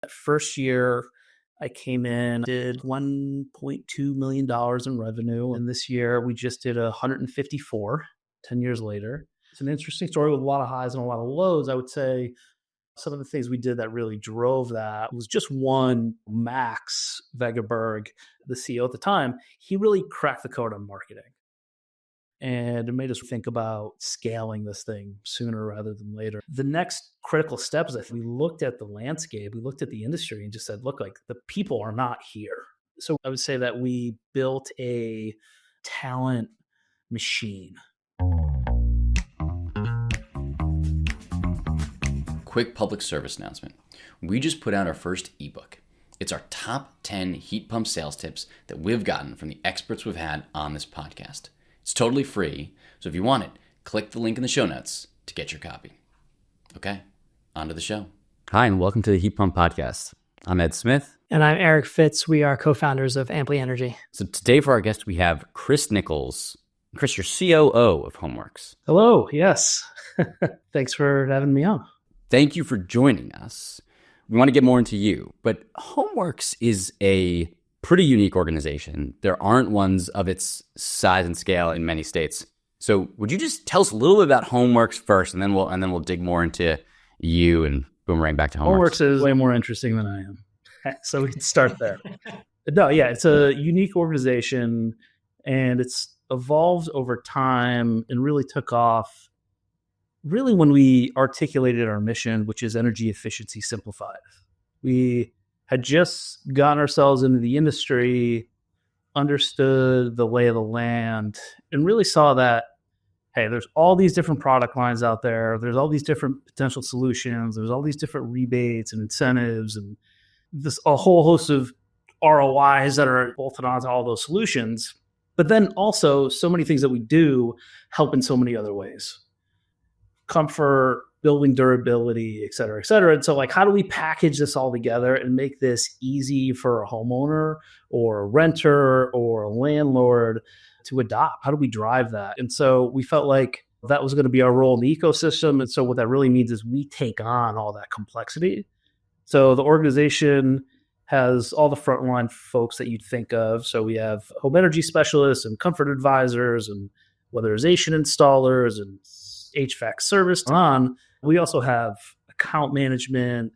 That first year, I came in, did $1.2 million in revenue. And this year, we just did 154, 10 years later. It's an interesting story with a lot of highs and a lot of lows. I would say some of the things we did that really drove that was just one, Max Vegeberg, the CEO at the time. He really cracked the code on marketing. And it made us think about scaling this thing sooner rather than later. The next critical step is that we looked at the landscape, we looked at the industry and just said, look, like the people are not here. So I would say that we built a talent machine. Quick public service announcement. We just put out our first ebook. It's our top 10 heat pump sales tips that we've gotten from the experts we've had on this podcast. It's totally free, so if you want it, click the link in the show notes to get your copy. Okay, on to the show. Hi, and welcome to the Heat Pump Podcast. I'm Ed Smith. And I'm Eric Fitz. We are co-founders of Amply Energy. So today for our guest, we have Chris Nichols. Chris, you're COO of HomeWorks. Hello, yes. Thanks for having me on. Thank you for joining us. We want to get more into you, but HomeWorks is a pretty unique organization. There aren't ones of its size and scale in many states. So would you just tell us a little bit about HomeWorks first, and then we'll dig more into you and boomerang back to HomeWorks. HomeWorks is way more interesting than I am. So we can start there. No, yeah, it's a unique organization, and it's evolved over time and really took off really when we articulated our mission, which is energy efficiency simplified. We had just gotten ourselves into the industry, understood the lay of the land, and really saw that, hey, there's all these different product lines out there. There's all these different potential solutions. There's all these different rebates and incentives and a whole host of ROIs that are bolted onto all those solutions. But then also so many things that we do help in so many other ways. Comfort, building durability, et cetera, et cetera. And so like, how do we package this all together and make this easy for a homeowner or a renter or a landlord to adopt? How do we drive that? And so we felt like that was going to be our role in the ecosystem. And so what that really means is we take on all that complexity. So the organization has all the frontline folks that you'd think of. So we have home energy specialists and comfort advisors and weatherization installers and HVAC service on. We also have account management,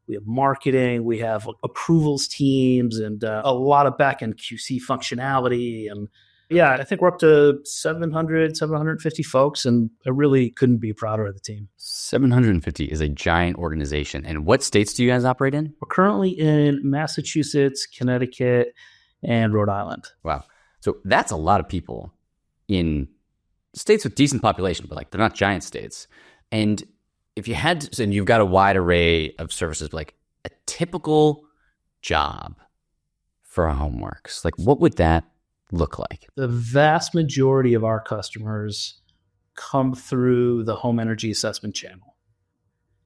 we have marketing, we have approvals teams, and a lot of back-end QC functionality. And yeah, I think we're up to 750 folks, and I really couldn't be prouder of the team. 750 is a giant organization. And what states do you guys operate in? We're currently in Massachusetts, Connecticut, and Rhode Island. Wow. So that's a lot of people in states with decent population, but like they're not giant states. And if you had to, and you've got a wide array of services, but like a typical job for a HomeWorks, like what would that look like? The vast majority of our customers come through the home energy assessment channel.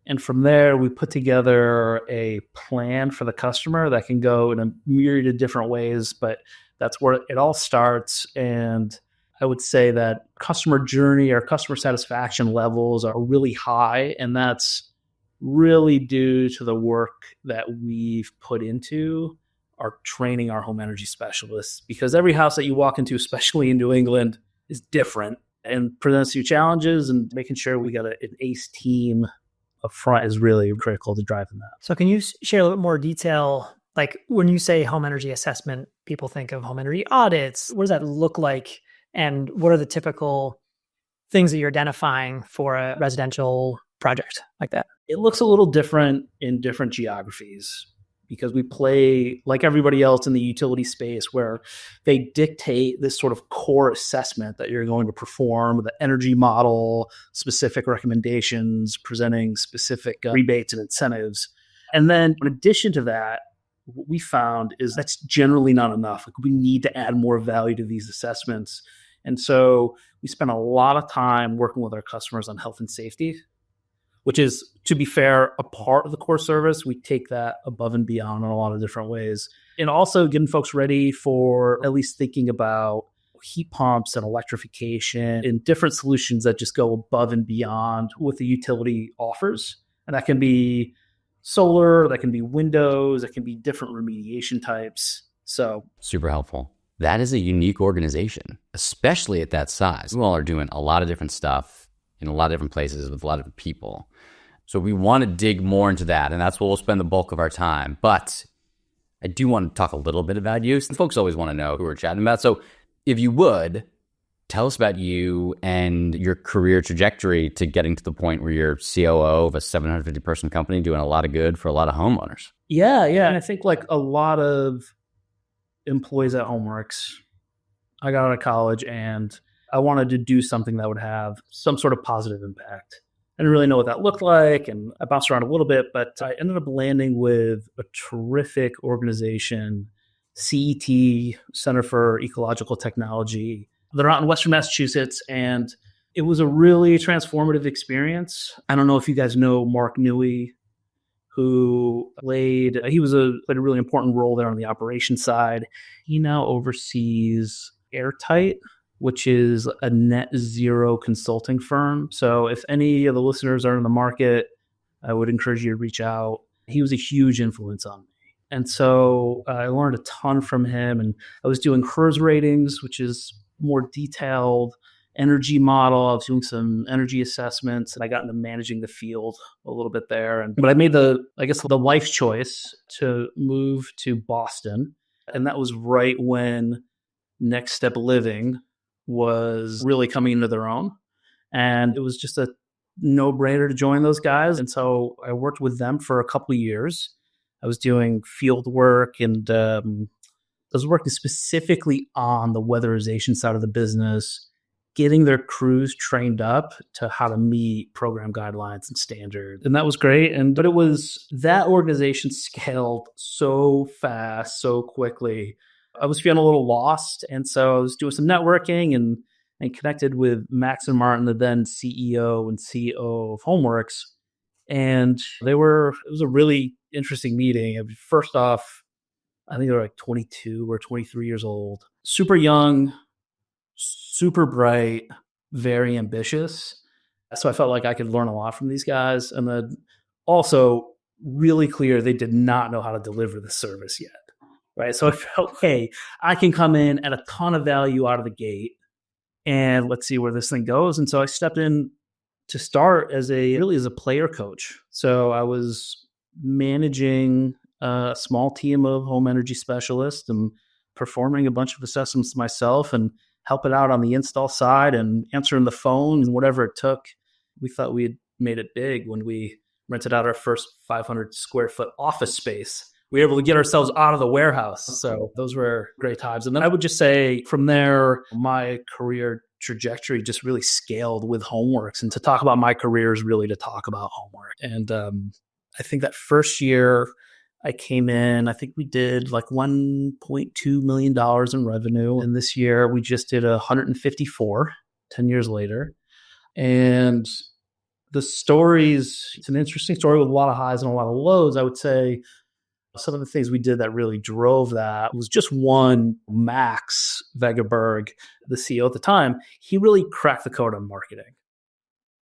And from there, we put together a plan for the customer that can go in a myriad of different ways, but that's where it all starts. And I would say that customer journey or customer satisfaction levels are really high, and that's really due to the work that we've put into our training our home energy specialists, because every house that you walk into, especially in New England, is different and presents you challenges, and making sure we got an ace team up front is really critical to driving that. So can you share a little bit more detail? Like when you say home energy assessment, people think of home energy audits. What does that look like? And what are the typical things that you're identifying for a residential project like that? It looks a little different in different geographies because we play like everybody else in the utility space where they dictate this sort of core assessment that you're going to perform, the energy model, specific recommendations, presenting specific rebates and incentives. And then in addition to that, what we found is that's generally not enough. Like we need to add more value to these assessments. And so we spend a lot of time working with our customers on health and safety, which is, to be fair, a part of the core service. We take that above and beyond in a lot of different ways. And also getting folks ready for at least thinking about heat pumps and electrification and different solutions that just go above and beyond what the utility offers. And that can be solar, that can be windows, that can be different remediation types. So super helpful. That is a unique organization, especially at that size. You all are doing a lot of different stuff in a lot of different places with a lot of different people. So we want to dig more into that, and that's where we'll spend the bulk of our time. But I do want to talk a little bit about you, since folks always want to know who we're chatting about. So if you would, tell us about you and your career trajectory to getting to the point where you're COO of a 750-person company doing a lot of good for a lot of homeowners. Yeah. And I think like a lot of employees at HomeWorks, I got out of college and I wanted to do something that would have some sort of positive impact. I didn't really know what that looked like, and I bounced around a little bit, but I ended up landing with a terrific organization, CET, Center for Ecological Technology. They're out in Western Massachusetts, and it was a really transformative experience. I don't know if you guys know Mark Newey, who played a really important role there on the operations side. He now oversees Airtight, which is a net zero consulting firm. So if any of the listeners are in the market, I would encourage you to reach out. He was a huge influence on me. And so I learned a ton from him. And I was doing HERS ratings, which is more detailed energy model. I was doing some energy assessments, and I got into managing the field a little bit there. But I made the life choice to move to Boston. And that was right when Next Step Living was really coming into their own. And it was just a no-brainer to join those guys. And so I worked with them for a couple of years. I was doing field work, and I was working specifically on the weatherization side of the business, getting their crews trained up to how to meet program guidelines and standards. And that was great. But it was that organization scaled so fast, so quickly. I was feeling a little lost. And so I was doing some networking and connected with Max and Martin, the then CEO and COO of HomeWorks. And it was a really interesting meeting. First off, I think they were like 22 or 23 years old, super young, super bright, very ambitious. So I felt like I could learn a lot from these guys. And then also really clear they did not know how to deliver the service yet. Right. So I felt, hey, I can come in at a ton of value out of the gate, and let's see where this thing goes. And so I stepped in to start as a player coach. So I was managing a small team of home energy specialists and performing a bunch of assessments myself and helping out on the install side and answering the phone and whatever it took. We thought we had made it big when we rented out our first 500 square foot office space. We were able to get ourselves out of the warehouse. So those were great times. And then I would just say from there, my career trajectory just really scaled with HomeWorks. And to talk about my career is really to talk about HomeWorks. And I think that first year I came in, I think we did like $1.2 million in revenue. And this year we just did 154, 10 years later. And the stories, it's an interesting story with a lot of highs and a lot of lows. I would say some of the things we did that really drove that was just one, Max Vegaberg, the CEO at the time, he really cracked the code on marketing.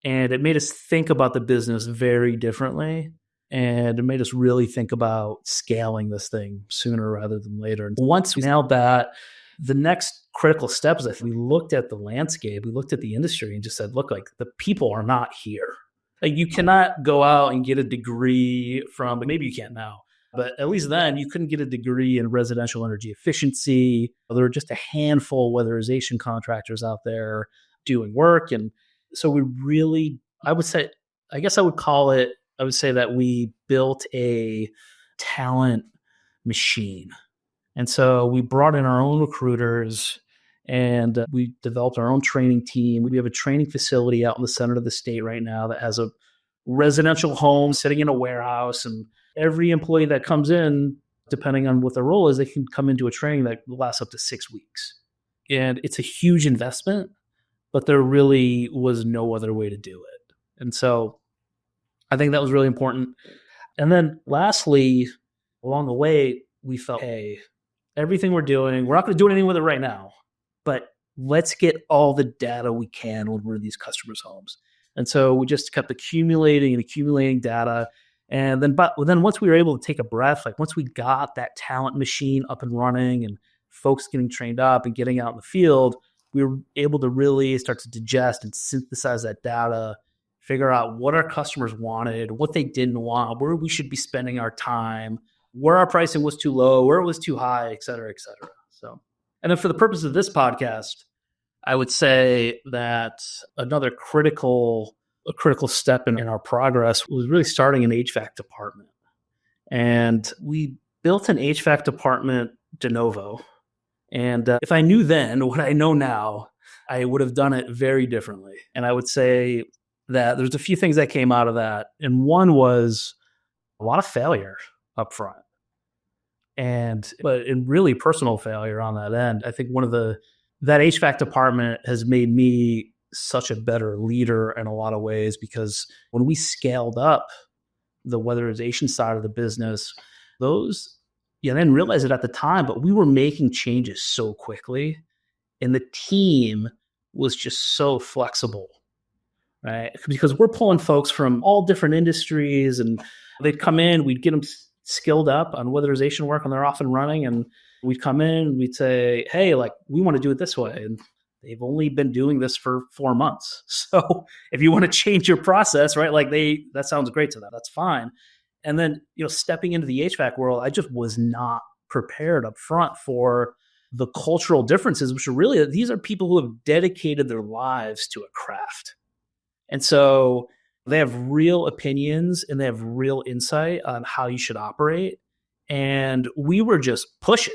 And it made us think about the business very differently. And it made us really think about scaling this thing sooner rather than later. And once we nailed that, the next critical step is if we looked at the landscape, we looked at the industry and just said, look, like the people are not here. Like you cannot go out and get a degree from, maybe you can't now, but at least then you couldn't get a degree in residential energy efficiency. There were just a handful of weatherization contractors out there doing work. And so we really, I would say that we built a talent machine. And so we brought in our own recruiters and we developed our own training team. We have a training facility out in the center of the state right now that has a residential home sitting in a warehouse, and every employee that comes in, depending on what their role is, they can come into a training that lasts up to 6 weeks. And it's a huge investment, but there really was no other way to do it. And so I think that was really important. And then lastly, along the way, we felt, hey, everything we're doing, we're not going to do anything with it right now, but let's get all the data we can when we're in these customers' homes. And so we just kept accumulating data. And then once we were able to take a breath, like once we got that talent machine up and running and folks getting trained up and getting out in the field, we were able to really start to digest and synthesize that data, figure out what our customers wanted, what they didn't want, where we should be spending our time, where our pricing was too low, where it was too high, et cetera, et cetera. So, and then for the purpose of this podcast, I would say that another critical step in our progress was really starting an HVAC department. And we built an HVAC department de novo. And if I knew then what I know now, I would have done it very differently. And I would say that there's a few things that came out of that. And one was a lot of failure up front. But in really personal failure on that end. I think that HVAC department has made me such a better leader in a lot of ways, because when we scaled up the weatherization side of the business, I didn't realize it at the time, but we were making changes so quickly and the team was just so flexible, right? Because we're pulling folks from all different industries and they'd come in, we'd get them skilled up on weatherization work and they're off and running, and we'd come in and we'd say, hey, like we want to do it this way. And they've only been doing this for 4 months. So if you want to change your process, right, like that sounds great to them. That's fine. And then, stepping into the HVAC world, I just was not prepared up front for the cultural differences, which are really, these are people who have dedicated their lives to a craft. And so they have real opinions and they have real insight on how you should operate. And we were just pushing.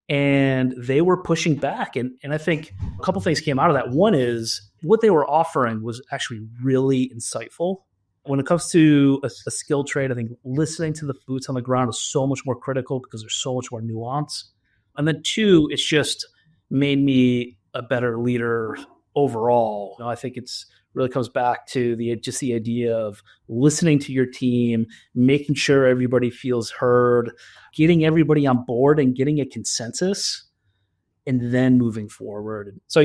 And they were pushing back. And I think a couple things came out of that. One is what they were offering was actually really insightful. When it comes to a skilled trade, I think listening to the boots on the ground is so much more critical because there's so much more nuance. And then two, it's just made me a better leader overall. I think it's really comes back to the idea of listening to your team, making sure everybody feels heard, getting everybody on board and getting a consensus, and then moving forward. So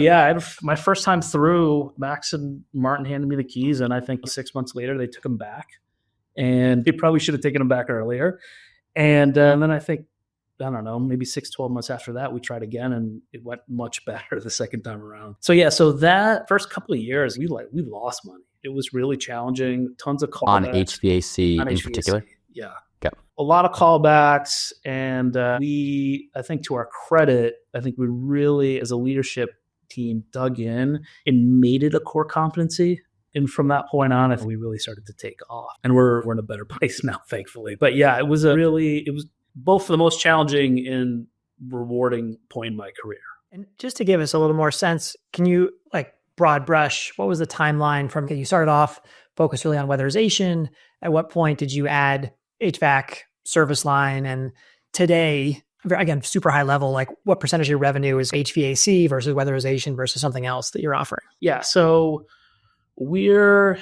my first time through, Max and Martin handed me the keys, and I think 6 months later they took them back, and they probably should have taken them back earlier. And then I think, I don't know, maybe 6-12 months after that, we tried again and it went much better the second time around. So that first couple of years, we lost money. It was really challenging. Tons of callbacks. On HVAC in particular? Yeah. Okay. A lot of callbacks. And I think to our credit, I think we really, as a leadership team, dug in and made it a core competency. And from that point on, I think we really started to take off. And we're in a better place now, thankfully. But yeah, it was both the most challenging and rewarding point in my career. And just to give us a little more sense, can you, broad brush, what was the timeline from you started off focused really on weatherization? At what point did you add HVAC service line? And today, again, super high level, what percentage of your revenue is HVAC versus weatherization versus something else that you're offering? Yeah. So when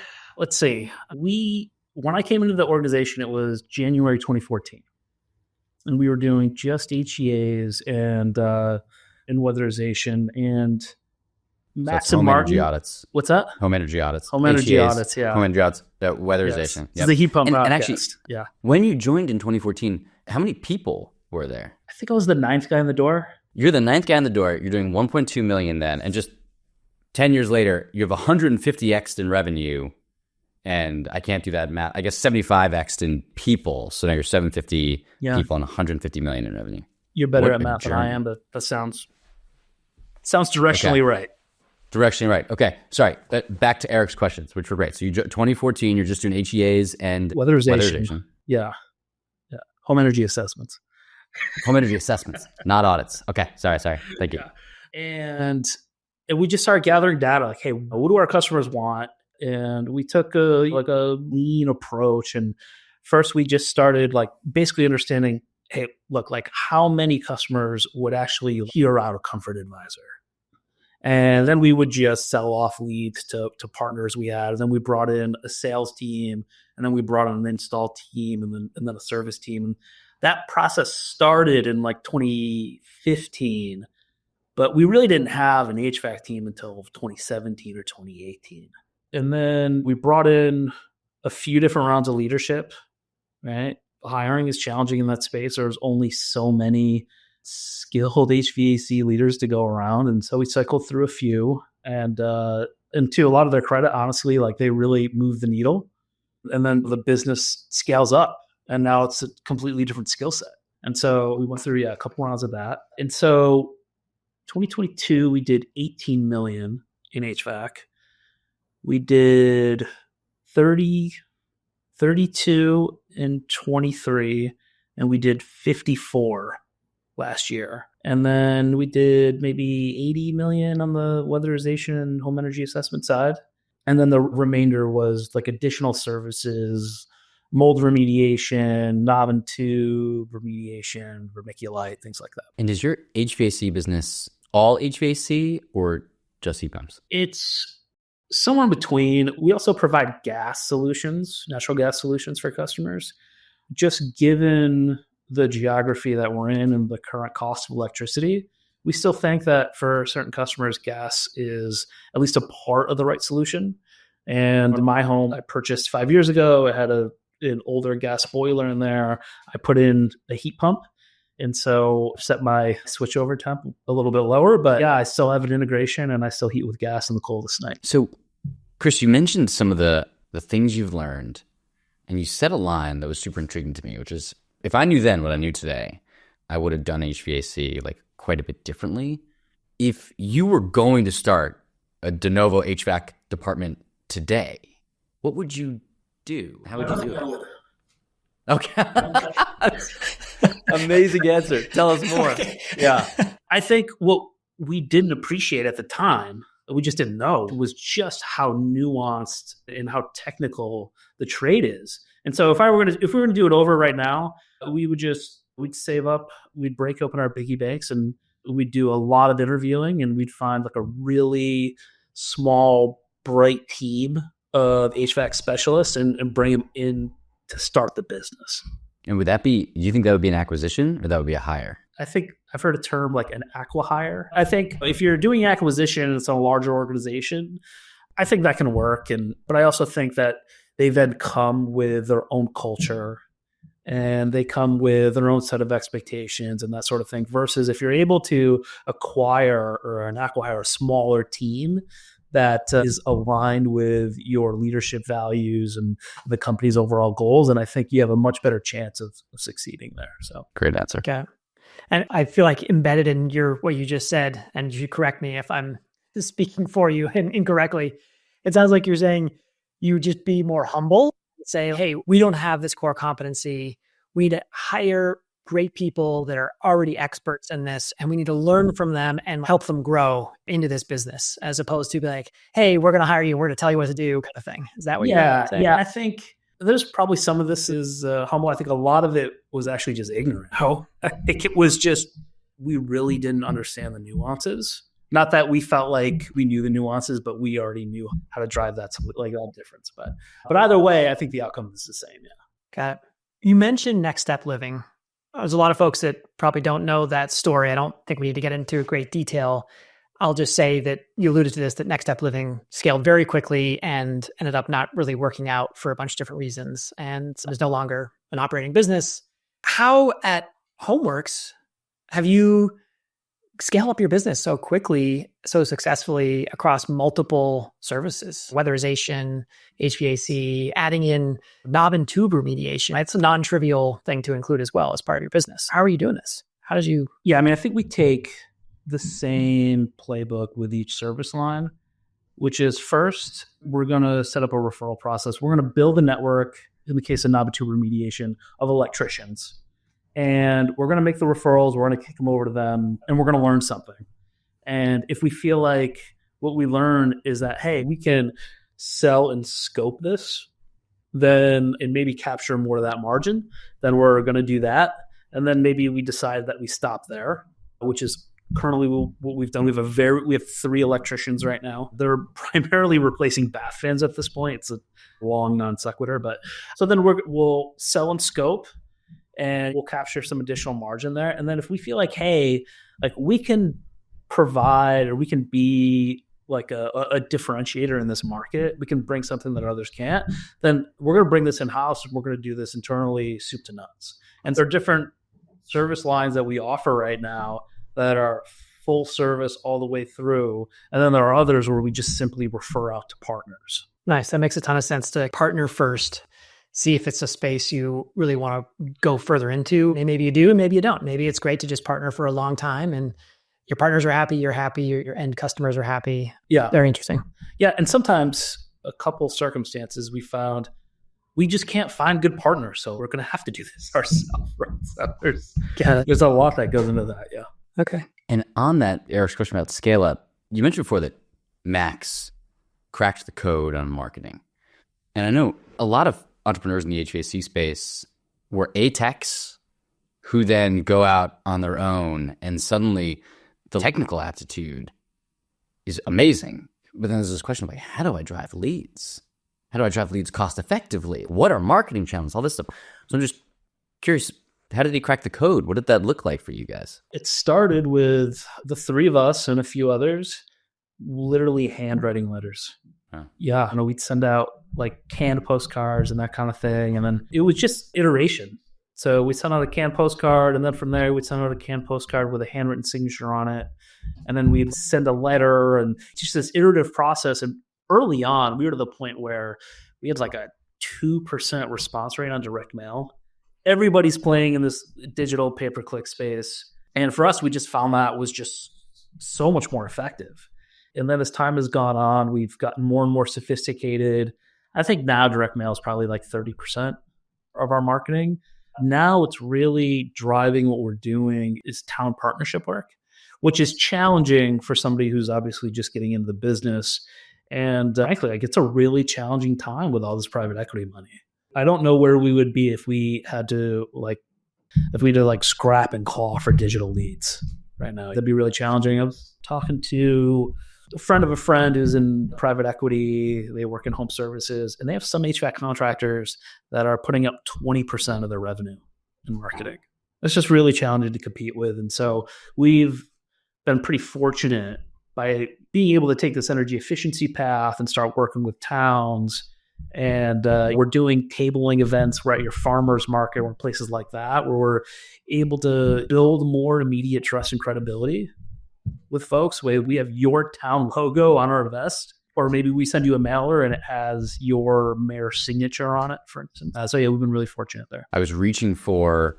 I came into the organization, it was January 2014. And we were doing just HEAs and weatherization and Max and Martin. Home energy audits. What's that? Home energy audits. Home energy audits, yeah. Home energy audits, weatherization. Yes. Yep. This is the heat pump podcast. And actually, yeah. When you joined in 2014, how many people were there? I think I was the 9th guy in the door. You're the 9th guy in the door. You're doing 1.2 million then. And just 10 years later, you have 150x in revenue. And I can't do that math. I guess 75x in people. So now you're 750 people and 150 million in revenue. You're better at math than I am, but that sounds directionally right. Directionally right. Okay. Sorry. Back to Eric's questions, which were great. So 2014, you're just doing HEAs and weatherization. Yeah. Home energy assessments. Home energy assessments, not audits. Okay. Sorry. Thank you. Yeah. And we just started gathering data. Like, hey, what do our customers want? And we took a lean approach. And first we just started basically understanding, hey, look, how many customers would actually hear out a comfort advisor? And then we would just sell off leads to partners we had. And then we brought in a sales team, and then we brought in an install team and then a service team. And that process started in 2015, but we really didn't have an HVAC team until 2017 or 2018. And then we brought in a few different rounds of leadership right? Hiring is challenging in that space. There's only so many skilled HVAC leaders to go around. And so we cycled through a few, and to a lot of their credit, honestly, like they really moved the needle. And then the business scales up, and now it's a completely different skill set. And so we went through a couple rounds of that. And so 2022, we did 18 million in HVAC. We did 32 in 23, and we did 54 last year. And then we did maybe 80 million on the weatherization and home energy assessment side. And then the remainder was like additional services, mold remediation, knob and tube remediation, vermiculite, things like that. And is your HVAC business all HVAC or just heat pumps? It's somewhere in between. We also provide gas solutions, natural gas solutions for customers. Just given the geography that we're in and the current cost of electricity, we still think that for certain customers, gas is at least a part of the right solution. And in my home, I purchased 5 years ago. It had an older gas boiler in there. I put in a heat pump. And so set my switchover temp a little bit lower. But yeah, I still have an integration, and I still heat with gas in the coldest night. So, Chris, you mentioned some of the things you've learned, and you said a line that was super intriguing to me, which is, if I knew then what I knew today, I would have done HVAC like quite a bit differently. If you were going to start a de novo HVAC department today, what would you do? How would you do it? Okay. Amazing answer. Tell us more. Yeah. I think what we didn't appreciate at the time, we just didn't know, was just how nuanced and how technical the trade is. And so if we were going to do it over right now, we'd save up, we'd break open our piggy banks, and we'd do a lot of interviewing, and we'd find like a really small, bright team of HVAC specialists and bring them in to start the business. And do you think that would be an acquisition or that would be a hire? I think I've heard a term like an acqui-hire. I think if you're doing acquisition and it's a larger organization, I think that can work. But I also think that they then come with their own culture, and they come with their own set of expectations and that sort of thing. Versus if you're able to acquire a smaller team that is aligned with your leadership values and the company's overall goals, and I think you have a much better chance of succeeding there. So great answer. Okay. And I feel like embedded in what you just said, and you correct me if I'm speaking for you incorrectly, it sounds like you're saying you just be more humble, say, hey, we don't have this core competency. We need to hire great people that are already experts in this, and we need to learn from them and help them grow into this business, as opposed to be like, hey, we're going to hire you, we're going to tell you what to do, kind of thing. Is that what you're saying? Yeah, I think there's probably some of this is humble. I think a lot of it was actually just ignorant. I think it was just, we really didn't understand the nuances. Not that we felt like we knew the nuances, but we already knew how to drive that difference. But either way, I think the outcome is the same. Yeah. Got it. You mentioned Next Step Living. There's a lot of folks that probably don't know that story. I don't think we need to get into great detail. I'll just say that you alluded to this, that Next Step Living scaled very quickly and ended up not really working out for a bunch of different reasons. And so there's no longer an operating business. How at HomeWorks have you scaled up your business so quickly, so successfully across multiple services, weatherization, HVAC, adding in knob and tube remediation? It's a non-trivial thing to include as well as part of your business. How are you doing this? How did you? Yeah, I mean, I think we take the same playbook with each service line, which is first, we're going to set up a referral process. We're going to build a network, in the case of knob and tube remediation, of electricians. And we're going to make the referrals, we're going to kick them over to them, and we're going to learn something. And if we feel like what we learn is that, hey, we can sell and scope this, then and maybe capture more of that margin, then we're going to do that. And then maybe we decide that we stop there, which is currently what we've done. We have 3 electricians right now. They're primarily replacing bath fans at this point. It's a long non sequitur, but so then we'll sell and scope, and we'll capture some additional margin there. And then if we feel like, hey, like we can provide or we can be like a differentiator in this market, we can bring something that others can't, then we're going to bring this in-house and we're going to do this internally soup to nuts. And there are different service lines that we offer right now that are full service all the way through. And then there are others where we just simply refer out to partners. Nice. That makes a ton of sense to partner first, see if it's a space you really want to go further into. And maybe you do, and maybe you don't. Maybe it's great to just partner for a long time and your partners are happy, you're happy, your end customers are happy. Yeah. Very interesting. Yeah. And sometimes a couple circumstances we found we just can't find good partners. So we're going to have to do this ourselves. Right? So there's a lot that goes into that. Yeah. Okay. And on that, Eric's question about scale up, you mentioned before that Max cracked the code on marketing. And I know a lot of entrepreneurs in the HVAC space were A-techs who then go out on their own and suddenly the technical aptitude is amazing. But then there's this question of like, how do I drive leads? How do I drive leads cost effectively? What are marketing channels? All this stuff. So I'm just curious, how did he crack the code? What did that look like for you guys? It started with the three of us and a few others literally handwriting letters. Huh. Yeah. We'd send out like canned postcards and that kind of thing. And then it was just iteration. So we sent out a canned postcard, and then from there we'd send out a canned postcard with a handwritten signature on it. And then we'd send a letter, and just this iterative process. And early on, we were to the point where we had like a 2% response rate on direct mail. Everybody's playing in this digital pay-per-click space. And for us, we just found that was just so much more effective. And then as time has gone on, we've gotten more and more sophisticated. I think now direct mail is probably like 30% of our marketing. Now it's really driving what we're doing is town partnership work, which is challenging for somebody who's obviously just getting into the business. And frankly, like it's a really challenging time with all this private equity money. I don't know where we would be if we had to scrap and claw for digital leads right now. That'd be really challenging. I was talking to a friend of a friend who's in private equity. They work in home services, and they have some HVAC contractors that are putting up 20% of their revenue in marketing. It's just really challenging to compete with. And so we've been pretty fortunate by being able to take this energy efficiency path and start working with towns. And we're doing tabling events right at your farmers market or places like that, where we're able to build more immediate trust and credibility with folks. We have your town logo on our vest, or maybe we send you a mailer and it has your mayor's signature on it, for instance. So yeah, we've been really fortunate there. I was reaching for,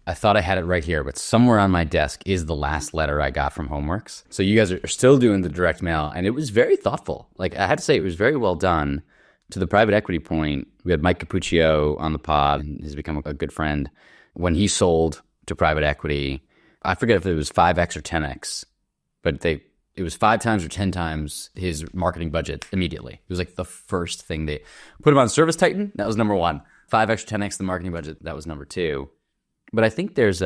I thought I had it right here, but somewhere on my desk is the last letter I got from HomeWorks. So you guys are still doing the direct mail, and it was very thoughtful. Like I had to say, it was very well done. To the private equity point, we had Mike Capuccio on the pod, and he's become a good friend. When he sold to private equity, I forget if it was 5x or 10x, but it was 5 times or 10 times his marketing budget immediately. It was like the first thing they put him on Service Titan. That was number 1. 5x or 10x the marketing budget. That was number 2. But I think there's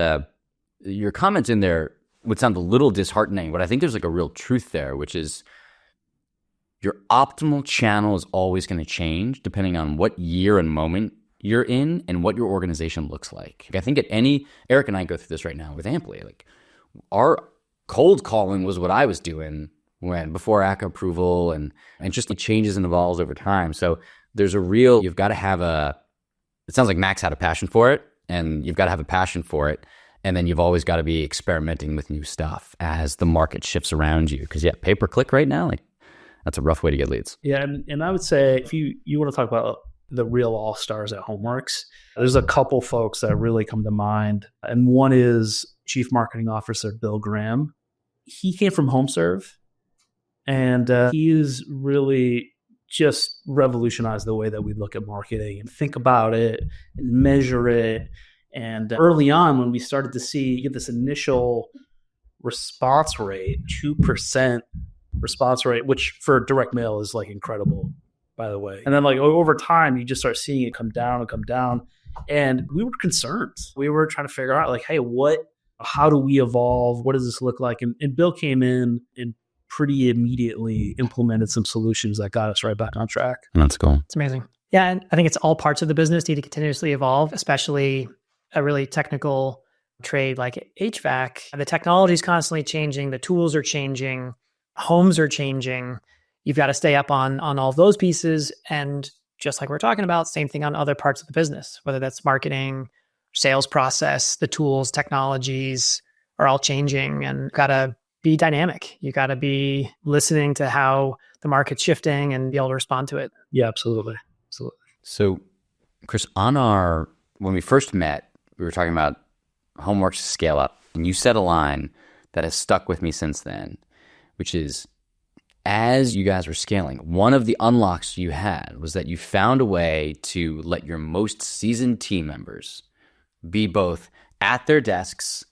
your comment in there would sound a little disheartening, but I think there's like a real truth there, which is your optimal channel is always going to change depending on what year and moment you're in and what your organization looks like. I think Eric and I go through this right now with Amply. Like our cold calling was what I was doing before ACA approval, and just it changes and evolves over time. So there's you've got to have it sounds like Max had a passion for it, and you've got to have a passion for it. And then you've always got to be experimenting with new stuff as the market shifts around you. Because pay-per-click right now, like that's a rough way to get leads. Yeah, and I would say if you want to talk about the real all-stars at HomeWorks, there's a couple folks that really come to mind. And one is Chief Marketing Officer Bill Graham. He came from HomeServe, and he has really just revolutionized the way that we look at marketing and think about it and measure it. And early on, when we started to get this initial response rate, 2% response rate, which for direct mail is like incredible, by the way. And then like over time, you just start seeing it come down and come down. And we were concerned. We were trying to figure out like, hey, how do we evolve? What does this look like? And Bill came in and pretty immediately implemented some solutions that got us right back on track. That's cool. It's amazing. Yeah, and I think it's all parts of the business need to continuously evolve, especially a really technical trade like HVAC. The technology is constantly changing. The tools are changing. homes are changing. You've got to stay up on all those pieces. And just like we're talking about, same thing on other parts of the business, whether that's marketing, sales process, the tools, technologies are all changing, and got to be dynamic. You got to be listening to how the market's shifting and be able to respond to it. Yeah, absolutely. Absolutely. So, Chris, when we first met, we were talking about HomeWorks scale up, and you said a line that has stuck with me since then, which is, as you guys were scaling, one of the unlocks you had was that you found a way to let your most seasoned team members be both at their desks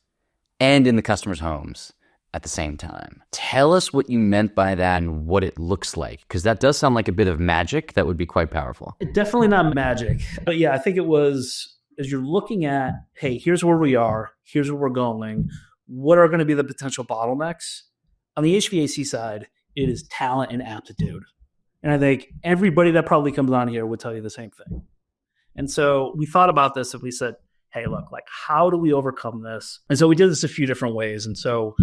and in the customers' homes at the same time. Tell us what you meant by that and what it looks like, because that does sound like a bit of magic that would be quite powerful. Definitely not magic. But yeah, I think it was, as you're looking at, hey, here's where we are, here's where we're going, what are going to be the potential bottlenecks? On the HVAC side, it is talent and aptitude. And I think everybody that probably comes on here would tell you the same thing. And so we thought about this and we said, hey, look, like, how do we overcome this? And so we did this a few different ways. And so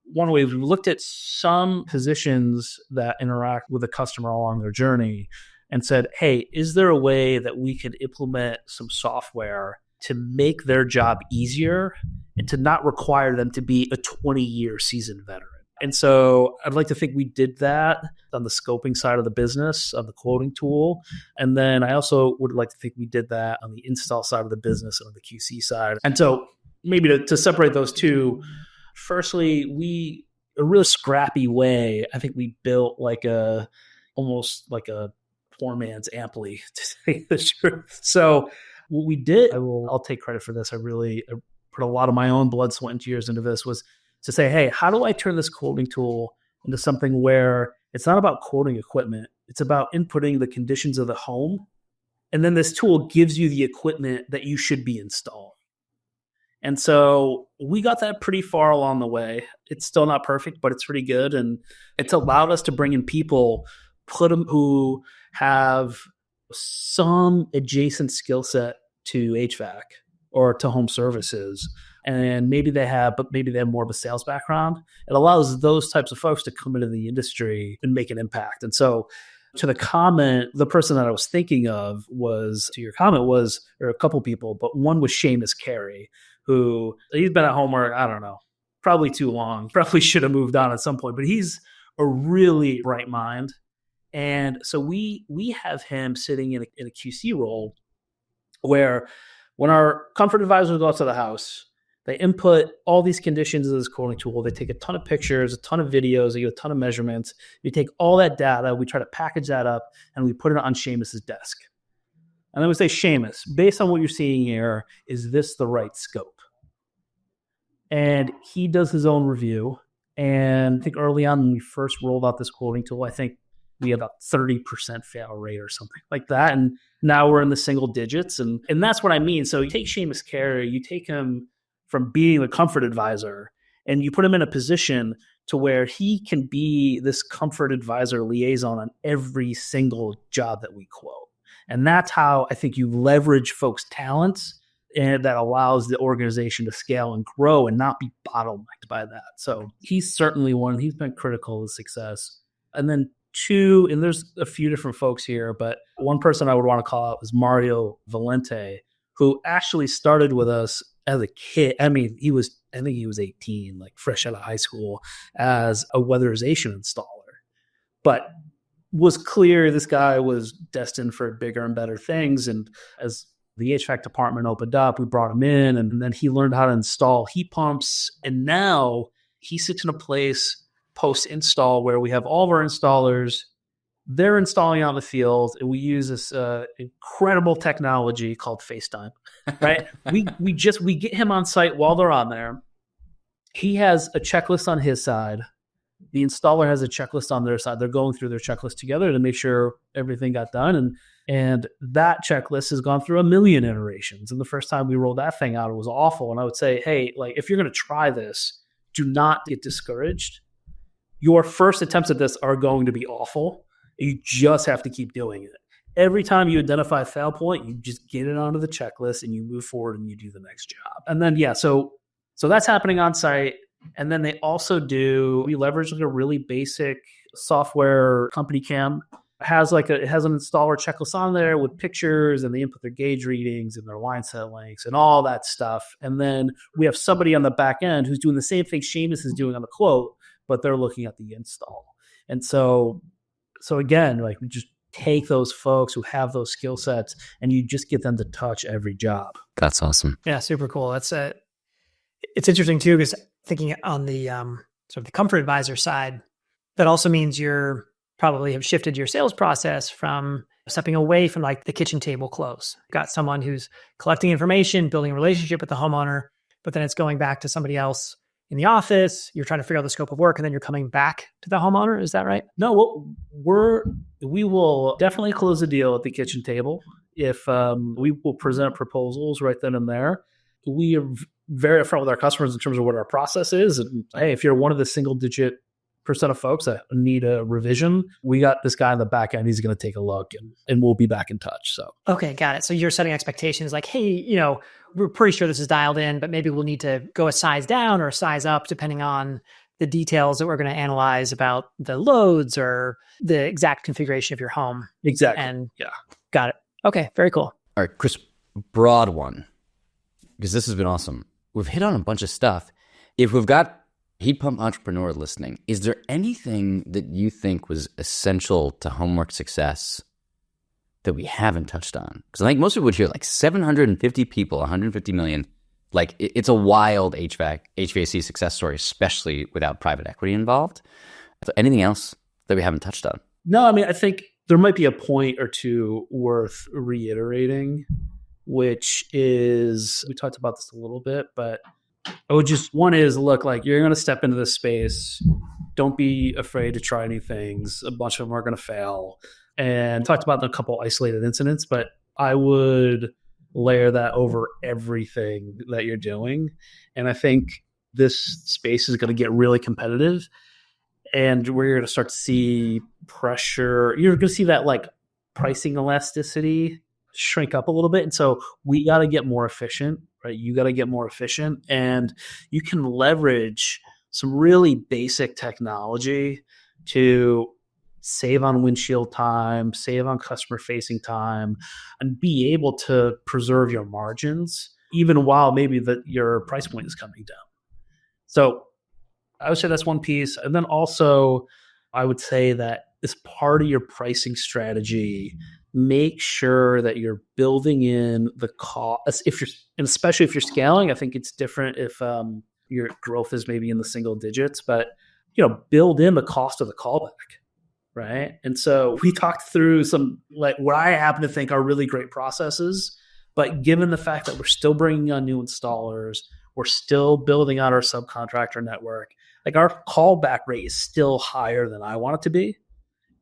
one way is we looked at some positions that interact with a customer along their journey and said, hey, is there a way that we could implement some software to make their job easier and to not require them to be a 20-year seasoned veteran? And so I'd like to think we did that on the scoping side of the business, on the quoting tool. And then I also would like to think we did that on the install side of the business and on the QC side. And so maybe to separate those two, firstly, a really scrappy way, I think we built almost like a poor man's Ampli, to say the truth. So what we did, I'll take credit for this. I put a lot of my own blood, sweat, and tears into this, was to say, hey, how do I turn this quoting tool into something where it's not about quoting equipment, it's about inputting the conditions of the home, and then this tool gives you the equipment that you should be installing. And so we got that pretty far along the way. It's still not perfect, but it's pretty good. And it's allowed us to bring in people, who have some adjacent skill set to HVAC or to home services. And maybe they have more of a sales background. It allows those types of folks to come into the industry and make an impact. And so to the comment, the person that I was thinking of was a couple people, but one was Seamus Carey, who he's been at HomeWorks, I don't know, probably too long, probably should have moved on at some point, but he's a really bright mind. And so we have him sitting in a QC role where when our comfort advisors go out to the house, they input all these conditions in this quoting tool. They take a ton of pictures, a ton of videos, they get a ton of measurements. We take all that data, we try to package that up, and we put it on Seamus's desk. And then we say, Seamus, based on what you're seeing here, is this the right scope? And he does his own review. And I think early on when we first rolled out this quoting tool, I think we had about 30% fail rate or something like that. And now we're in the single digits. And that's what I mean. So you take Seamus Carey, you take him from being the comfort advisor, and you put him in a position to where he can be this comfort advisor liaison on every single job that we quote. And that's how I think you leverage folks' talents, and that allows the organization to scale and grow and not be bottlenecked by that. So he's certainly one. He's been critical of success. And then two, and there's a few different folks here, but one person I would want to call out is Mario Valente, who actually started with us as a kid. I think he was 18, like fresh out of high school, as a weatherization installer, but was clear this guy was destined for bigger and better things. And as the HVAC department opened up, we brought him in, and then he learned how to install heat pumps. And now he sits in a place post-install where we have all of our installers, they're installing on the field, and we use this incredible technology called FaceTime, right? we get him on site while they're on there. He has a checklist on his side. The installer has a checklist on their side. They're going through their checklist together to make sure everything got done. And that checklist has gone through 1 million iterations. And the first time we rolled that thing out, it was awful. And I would say, hey, like, if you're going to try this, do not get discouraged. Your first attempts at this are going to be awful. You just have to keep doing it. Every time you identify a fail point, you just get it onto the checklist and you move forward and you do the next job. And then, so that's happening on site. And then they also we leverage like a really basic software company cam. It has an installer checklist on there with pictures, and they input their gauge readings and their line set lengths and all that stuff. And then we have somebody on the back end who's doing the same thing Seamus is doing on the quote, but they're looking at the install. And so again, like we just take those folks who have those skill sets and you just get them to touch every job. That's awesome. Yeah, super cool. It's interesting too, because thinking on the sort of the comfort advisor side, that also means you're probably have shifted your sales process from stepping away from like the kitchen table close. Got someone who's collecting information, building a relationship with the homeowner, but then it's going back to somebody else in the office. You're trying to figure out the scope of work, and then you're coming back to the homeowner. Is that right? No, we will definitely close the deal at the kitchen table. If we will present proposals right then and there. We are very upfront with our customers in terms of what our process is. And hey, if you're one of the single-digit % of folks that need a revision, we got this guy on the back end. He's going to take a look, and we'll be back in touch. So okay, got it. So you're setting expectations like, hey, we're pretty sure this is dialed in, but maybe we'll need to go a size down or a size up depending on the details that we're going to analyze about the loads or the exact configuration of your home. Exactly. And yeah, got it. Okay, very cool. All right, Chris, broad one, because this has been awesome. We've hit on a bunch of stuff. If we've got heat pump entrepreneur listening, is there anything that you think was essential to HomeWorks success that we haven't touched on? Because I think most people would hear like 750 people, 150 million. Like it's a wild HVAC success story, especially without private equity involved. So anything else that we haven't touched on? No, I mean, I think there might be a point or two worth reiterating, which is, we talked about this a little bit, but one is, look, like you're going to step into this space. Don't be afraid to try new things. A bunch of them are going to fail. And talked about a couple isolated incidents, but I would layer that over everything that you're doing. And I think this space is going to get really competitive, and we're going to start to see pressure. You're going to see that like pricing elasticity shrink up a little bit. And so we got to get more efficient, right? You got to get more efficient, and you can leverage some really basic technology to save on windshield time, save on customer facing time, and be able to preserve your margins even while maybe your price point is coming down. So I would say that's one piece. And then also I would say that as part of your pricing strategy, make sure that you're building in the cost. Especially if you're scaling, I think it's different if your growth is maybe in the single digits, but build in the cost of the callback, right? And so we talked through some like what I happen to think are really great processes, but given the fact that we're still bringing on new installers, we're still building out our subcontractor network, like our callback rate is still higher than I want it to be.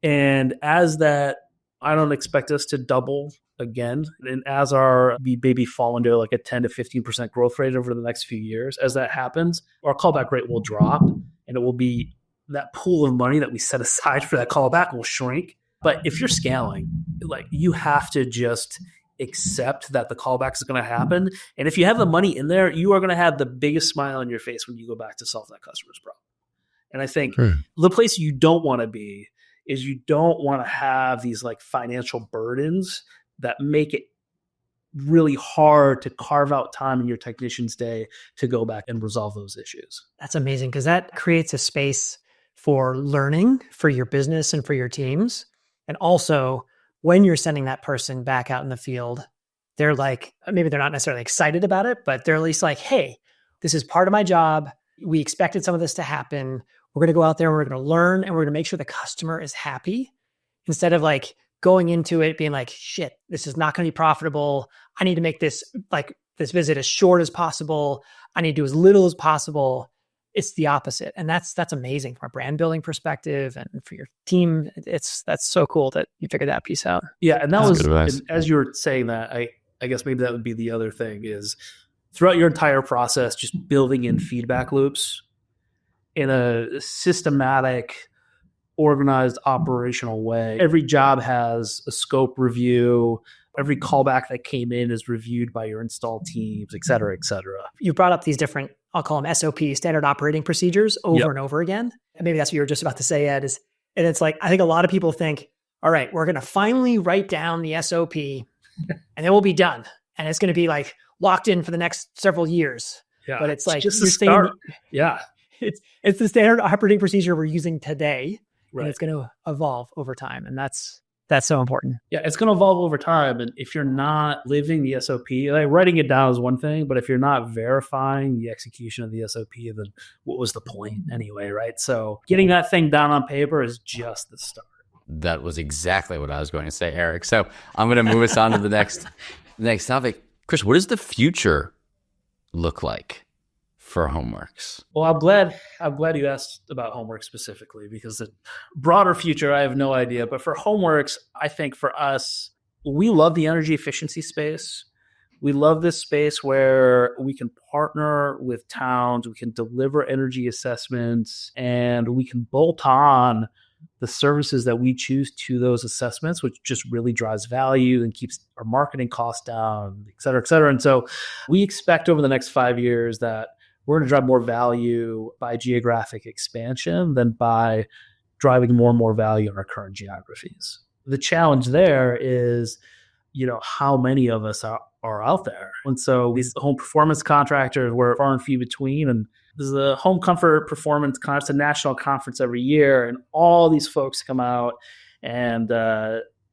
And as that, I don't expect us to double again. And as our maybe fall into like a 10 to 15% growth rate over the next few years, as that happens, our callback rate will drop, and it will be that pool of money that we set aside for that callback will shrink. But if you're scaling, like you have to just accept that the callback is going to happen. And if you have the money in there, you are going to have the biggest smile on your face when you go back to solve that customer's problem. And I think the place you don't want to be is you don't want to have these like financial burdens that make it really hard to carve out time in your technician's day to go back and resolve those issues. That's amazing, because that creates a space for learning for your business and for your teams. And also when you're sending that person back out in the field, they're like, maybe they're not necessarily excited about it, but they're at least like, hey, this is part of my job. We expected some of this to happen. We're going to go out there and we're going to learn, and we're going to make sure the customer is happy, instead of like going into it being like, shit, this is not going to be profitable. I need to make this visit as short as possible. I need to do as little as possible. It's the opposite. And that's amazing from a brand building perspective and for your team. That's so cool that you figured that piece out. Yeah. And that was, and as you were saying that, I guess maybe that would be the other thing is throughout your entire process, just building in feedback loops in a systematic, organized, operational way. Every job has a scope review. Every callback that came in is reviewed by your install teams, et cetera, et cetera. You brought up these different I'll call them SOP, standard operating procedures, over and over again. And maybe that's what you were just about to say, Ed, and it's like, I think a lot of people think, all right, we're going to finally write down the SOP and then we'll be done. And it's going to be like locked in for the next several years. Yeah. But it's like, just the start. It's the standard operating procedure we're using today. Right. And it's going to evolve over time. And that's so important. Yeah, it's going to evolve over time. And if you're not living the SOP, like writing it down is one thing, but if you're not verifying the execution of the SOP, then what was the point anyway, right? So getting that thing down on paper is just the start. That was exactly what I was going to say, Eric. So I'm going to move us on to the next topic. Chris, what does the future look like for HomeWorks? Well, I'm glad you asked about HomeWorks specifically, because the broader future, I have no idea. But for HomeWorks, I think for us, we love the energy efficiency space. We love this space where we can partner with towns, we can deliver energy assessments, and we can bolt on the services that we choose to those assessments, which just really drives value and keeps our marketing costs down, et cetera, et cetera. And so we expect over the next 5 years that we're going to drive more value by geographic expansion than by driving more and more value in our current geographies. The challenge there is, how many of us are out there. And so these home performance contractors, we're far and few between. And there's the Home Comfort Performance Conference, a national conference every year. And all these folks come out, and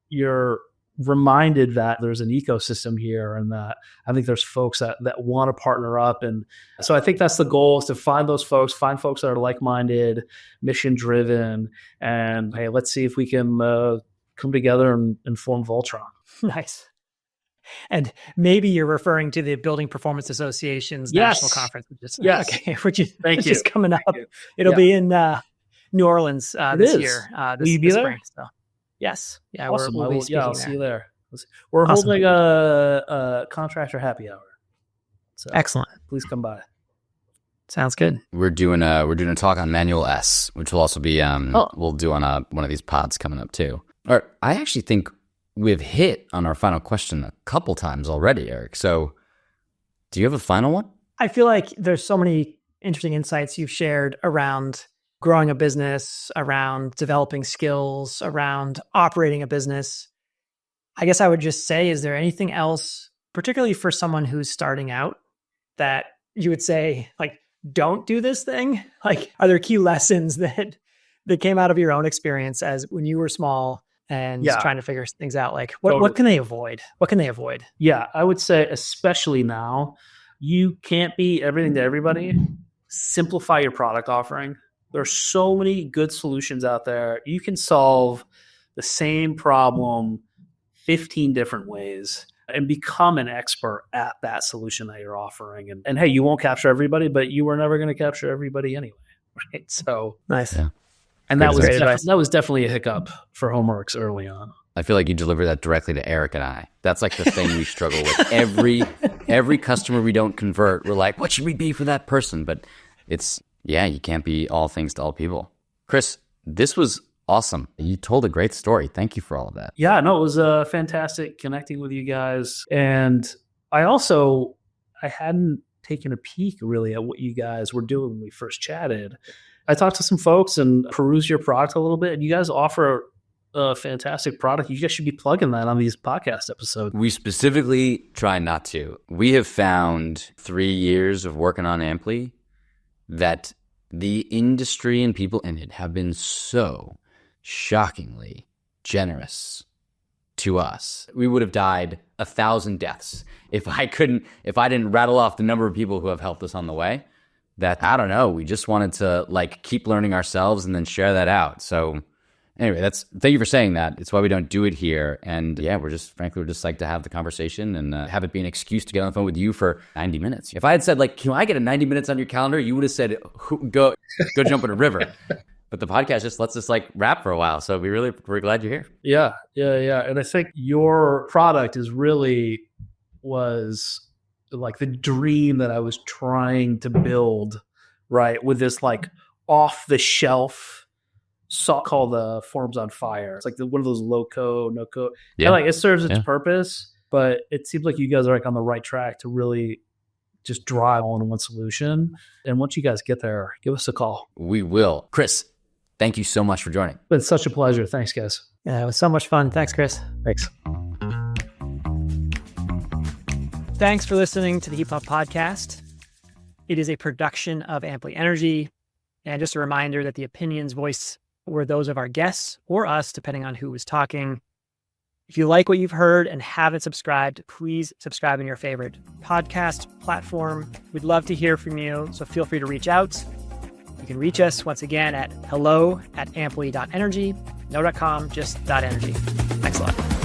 you're reminded that there's an ecosystem here, and that I think there's folks that want to partner up. And so I think that's the goal, is to find those folks, find folks that are like-minded, mission-driven, and hey, let's see if we can come together and form Voltron. Nice. And maybe you're referring to the Building Performance Association's national conference, which is coming up. It'll be in New Orleans this year. Will you be there? Spring, so. Yes. Yeah. Awesome. I'll see you there. We're Awesome. holding a contractor happy hour. So excellent. Please come by. Sounds good. We're doing a talk on Manual S, which will also be we'll do on one of these pods coming up too. All right. I actually think we've hit on our final question a couple times already, Eric. So do you have a final one? I feel like there's so many interesting insights you've shared around growing a business, around developing skills, around operating a business. I guess I would just say, is there anything else, particularly for someone who's starting out, that you would say, like, don't do this thing? Like, are there key lessons that came out of your own experience as when you were small and trying to figure things out? Like, what can they avoid? What can they avoid? Yeah, I would say, especially now, you can't be everything to everybody. Simplify your product offering. There are so many good solutions out there. You can solve the same problem 15 different ways and become an expert at that solution that you're offering. And hey, you won't capture everybody, but you were never going to capture everybody anyway, right? So nice. Yeah. And that was definitely a hiccup for HomeWorks early on. I feel like you deliver that directly to Eric and I. That's like the thing we struggle with. Every customer we don't convert, we're like, what should we be for that person? But it's, you can't be all things to all people. Chris, this was awesome. You told a great story. Thank you for all of that. Yeah, no, it was fantastic connecting with you guys. And I hadn't taken a peek really at what you guys were doing when we first chatted. I talked to some folks and perused your product a little bit, and you guys offer a fantastic product. You guys should be plugging that on these podcast episodes. We specifically try not to. We have found 3 years of working on Amply that the industry and people in it have been so shockingly generous to us. We would have died 1,000 deaths if I didn't rattle off the number of people who have helped us on the way. That, I don't know, we just wanted to keep learning ourselves and then share that out. So anyway, thank you for saying that. It's why we don't do it here. And we're just like to have the conversation and have it be an excuse to get on the phone with you for 90 minutes. If I had said, can I get a 90 minutes on your calendar? You would have said, go jump in a river. But the podcast just lets us rap for a while. So we're glad you're here. Yeah. And I think your product was the dream that I was trying to build, right? With this off the shelf called the Forms on Fire. It's one of those low code, no code. Yeah. It serves its purpose, but it seems like you guys are on the right track to really just drive all in one solution. And once you guys get there, give us a call. We will. Chris, thank you so much for joining. It's been such a pleasure. Thanks, guys. Yeah, it was so much fun. Thanks, Chris. Thanks. Thanks for listening to the Heat Pump Podcast. It is a production of Amply Energy. And just a reminder that the opinions voiced were those of our guests or us, depending on who was talking. If you like what you've heard and haven't subscribed, please subscribe in your favorite podcast platform. We'd love to hear from you, so feel free to reach out. You can reach us once again at hello@amply.energy, no.com, just .energy. Thanks a lot.